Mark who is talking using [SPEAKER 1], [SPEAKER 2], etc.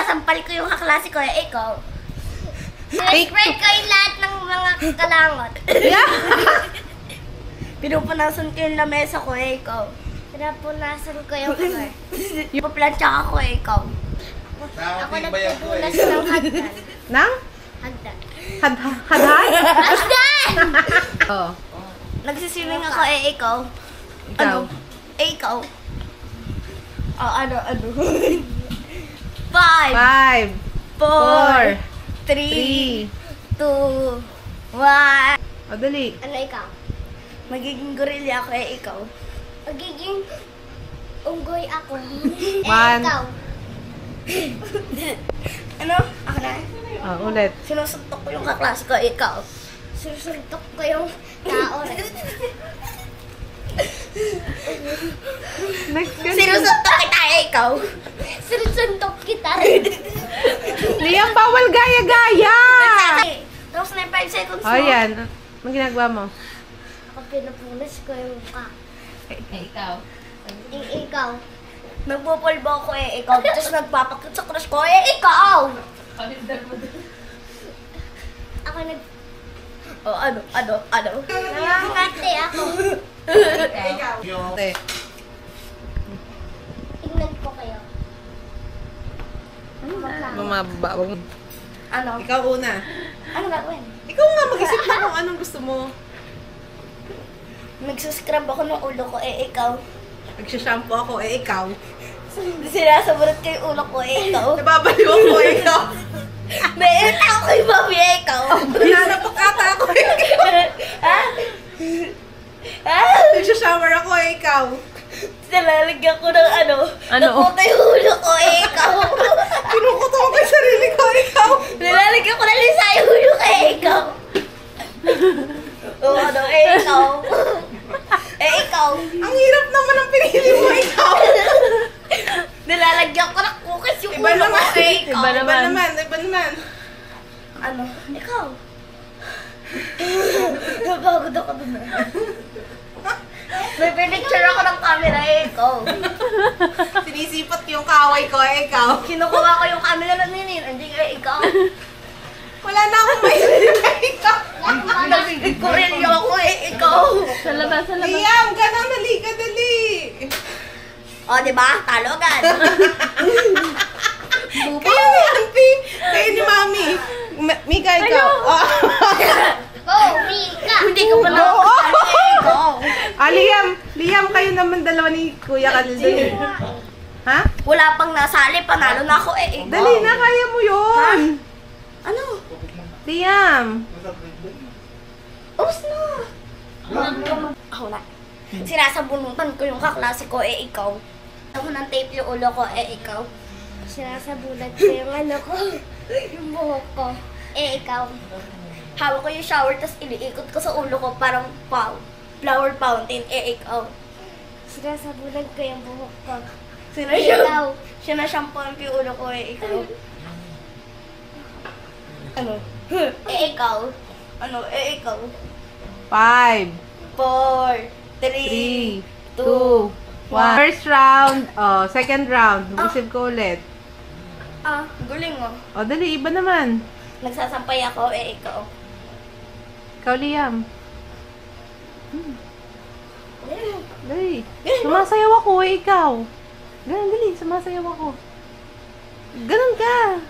[SPEAKER 1] Isasampal ko yung kaklase ko, ikaw. Spread ko yung lahat ng mga kalangot.
[SPEAKER 2] Yeah.
[SPEAKER 1] Pinupunasan ko yung lamesa ko, ikaw. Pinupunasan ko yung floor. Yung paplansya ako, ikaw. Ako nagpupunas ng hagdan.
[SPEAKER 2] Nang?
[SPEAKER 1] Hagdan.
[SPEAKER 2] Hadhan?
[SPEAKER 1] Hagdan!
[SPEAKER 2] Oo.
[SPEAKER 1] Nagsiswimming ako, ikaw.
[SPEAKER 2] Ikaw?
[SPEAKER 1] Ikaw. Ano? 5,
[SPEAKER 2] 5,
[SPEAKER 1] 4, 3, 2, 1.
[SPEAKER 2] O, dali.
[SPEAKER 1] Ano ikaw? Magiging gorilla ako, ikaw. Magiging unggoy ako.
[SPEAKER 2] One.
[SPEAKER 1] Ikaw. Ano? Ako na?
[SPEAKER 2] Ulit.
[SPEAKER 1] Sinusuntok ko yung kaklase ko, ikaw. Sinusuntok ko yung tao. Sinusuntok kita, ikaw. Sinusuntok kita rin.
[SPEAKER 2] Liam, bawal gaya-gaya!
[SPEAKER 1] Tapos na yung 5 seconds mo.
[SPEAKER 2] O, yan. Anong ginagawa mo?
[SPEAKER 1] Ako pinapunas ko yung mukha.
[SPEAKER 3] Ikaw.
[SPEAKER 1] Ikaw. Nagpupulbo ako, ikaw. Tapos nagpapakit sa crush ko, ikaw.
[SPEAKER 3] Palindar mo doon.
[SPEAKER 1] Ako ano? Nangangati ako.
[SPEAKER 3] Ikaw.
[SPEAKER 2] Okay.
[SPEAKER 1] Tingnan ko kayo.
[SPEAKER 2] Bumaba.
[SPEAKER 1] Ano?
[SPEAKER 2] Ikaw una.
[SPEAKER 1] Ano gagawin?
[SPEAKER 2] Ikaw nga, mag-isip na kung anong gusto mo.
[SPEAKER 1] Nagsuscrub ako ng ulo ko, ikaw.
[SPEAKER 2] Nagsashampoo ako, ikaw.
[SPEAKER 1] Sinasaburat ko yung ulo ko, ikaw.
[SPEAKER 2] Nababaliw ako, ikaw.
[SPEAKER 1] Nailit ako kay Bobby, ikaw.
[SPEAKER 2] Nanapakata ako, ikaw.
[SPEAKER 1] Ha?
[SPEAKER 2] Nagsashower ako, ikaw.
[SPEAKER 1] Nalalagyan ko ng ano? Naputa yung ulo ko, ikaw.
[SPEAKER 2] Kinukuto ko kay sarili ko, ikaw.
[SPEAKER 1] Nalalagyan ko na lisa yung ulo ko, ikaw. Ikaw. Ikaw.
[SPEAKER 2] Ang hirap naman ang pinili mo, ikaw.
[SPEAKER 1] Nilalagyan ko ng cookies yung
[SPEAKER 2] Iba
[SPEAKER 1] ulo
[SPEAKER 2] naman.
[SPEAKER 1] ko, ikaw.
[SPEAKER 2] Iba naman.
[SPEAKER 1] Ano? Ikaw. Napagod ako dun. May pinicture ako ng camera, ikaw.
[SPEAKER 2] Sinisipat yung kaway ko, ikaw.
[SPEAKER 1] Kinukuha ko yung camera na ninin. Hindi ka, ikaw.
[SPEAKER 2] Wala na akong maisip, ikaw.
[SPEAKER 1] Nagiging kurelyo ako, ikaw.
[SPEAKER 3] Sa labas.
[SPEAKER 2] Liam, ganang dali ka, dali.
[SPEAKER 1] O, diba? Talo agad.
[SPEAKER 2] Kayo ni auntie, kayo ni mami. Mika, ikaw.
[SPEAKER 1] Oh, Mika. Hindi ko pa na ikaw.
[SPEAKER 2] Liam, kayo naman dalawa ni Kuya Kalil. Ha?
[SPEAKER 1] Wala pang nasali, panalo na ako, ikaw.
[SPEAKER 2] Dali na, kaya mo yun.
[SPEAKER 1] Ano?
[SPEAKER 2] Liam.
[SPEAKER 1] Ubus na. Ako na. Sinasabunutan ko yung kaklase ko, ikaw. Ako ng tape yung ulo ko, ikaw. Sinasabunan ko yung ano ko, yung buhok ko, ikaw. Hawak ko yung shower, tapos iniikot ko sa ulo ko, parang flower fountain, ikaw. Sinasabunan ko yung buhok ko. Sinashampooan ko yung ulo ko, ikaw. Ano? Ikaw. Ano? Ikaw.
[SPEAKER 2] 5,
[SPEAKER 1] 4,
[SPEAKER 2] 3, 2, 1. First round. Second round. Mag-isip ko ulit.
[SPEAKER 1] Guling mo.
[SPEAKER 2] Dali, iba naman.
[SPEAKER 1] Nagsasampay ako, ikaw.
[SPEAKER 2] Ikaw, Liam. Dali. Sumasayaw ako, ikaw. Ganun, dali. Sumasayaw ako. Ganun ka.